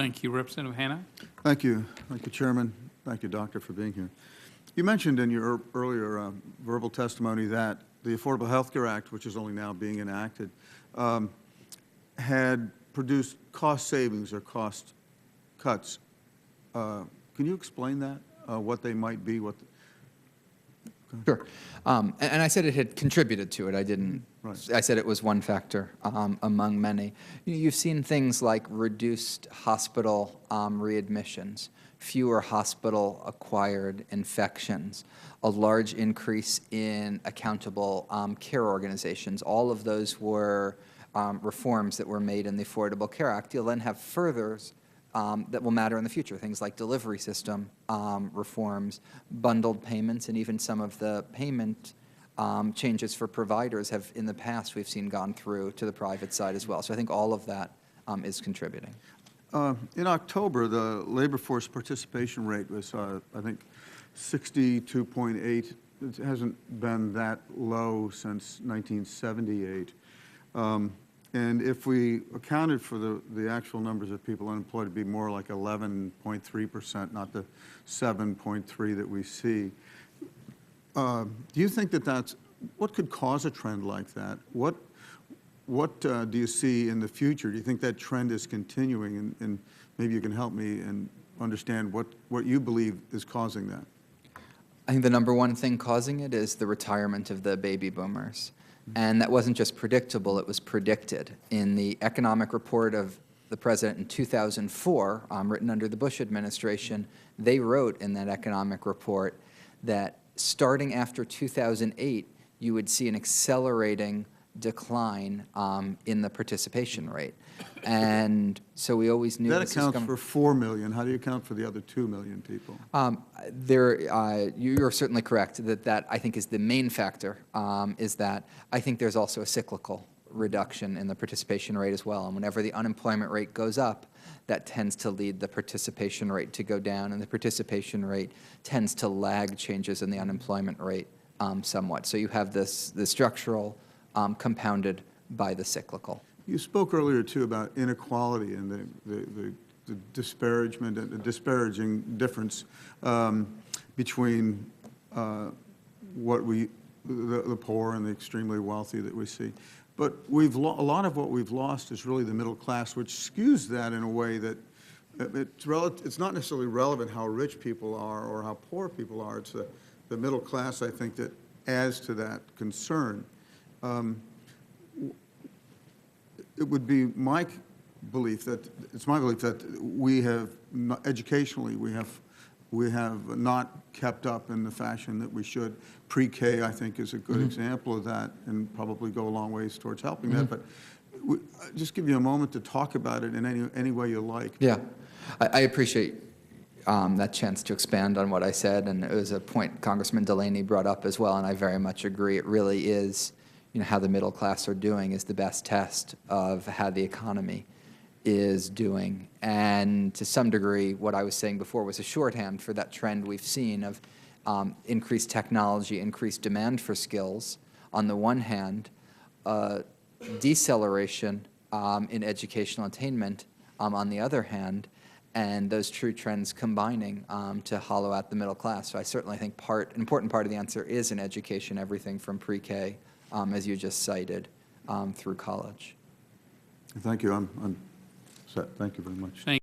Thank you. Representative Hanna? Thank you. Thank you, Chairman. Thank you, Doctor, for being here. You mentioned in your earlier verbal testimony that the Affordable Health Care Act, which is only now being enacted, had produced cost savings or cost cuts. Can you explain that, what they might be? Sure. And I said it had contributed to it. I didn't. Right. I said it was one factor among many. You've seen things like reduced hospital readmissions, fewer hospital-acquired infections, a large increase in accountable care organizations. All of those were reforms that were made in the Affordable Care Act. You'll then have furthers that will matter in the future, things like delivery system reforms, bundled payments, and even some of the payment changes for providers have, in the past, we've seen gone through to the private side as well. So I think all of that is contributing. In October, the labor force participation rate was, I think, 62.8. It hasn't been that low since 1978. And if we accounted for the actual numbers of people unemployed, it'd be more like 11.3%, not the 7.3 that we see. Do you think that what could cause a trend like that? What do you see in the future? Do you think that trend is continuing? And maybe you can help me and understand what you believe is causing that. I think the number one thing causing it is the retirement of the baby boomers. And that wasn't just predictable, it was predicted. In the economic report of the president in 2004, written under the Bush administration, they wrote in that economic report that starting after 2008, you would see an accelerating decline in the participation rate. And so we always knew that accounts for 4 million. How do you account for the other 2 million people? You're certainly correct that I think is the main factor, is that I think there's also a cyclical reduction in the participation rate as well. And whenever the unemployment rate goes up, that tends to lead the participation rate to go down, and the participation rate tends to lag changes in the unemployment rate somewhat. So you have the structural compounded by the cyclical. You spoke earlier, too, about inequality and the disparagement and the disparaging difference between the poor and the extremely wealthy that we see. But a lot of what we've lost is really the middle class, which skews that in a way that it's not necessarily relevant how rich people are or how poor people are. It's the middle class, I think, that adds to that concern. It would be my belief that we have educationally we have not kept up in the fashion that we should. Pre-K, I think, is a good example of that, and probably go a long ways towards helping that. But just give you a moment to talk about it in any way you like. Yeah, I appreciate that chance to expand on what I said, and it was a point Congressman Delaney brought up as well, and I very much agree. It really is, how the middle class are doing is the best test of how the economy is doing. And to some degree, what I was saying before was a shorthand for that trend we've seen of increased technology, increased demand for skills on the one hand, deceleration in educational attainment on the other hand, and those true trends combining to hollow out the middle class. So I certainly think an important part of the answer is in education, everything from pre-K, as you just cited, through college. Thank you. I'm set. Thank you very much.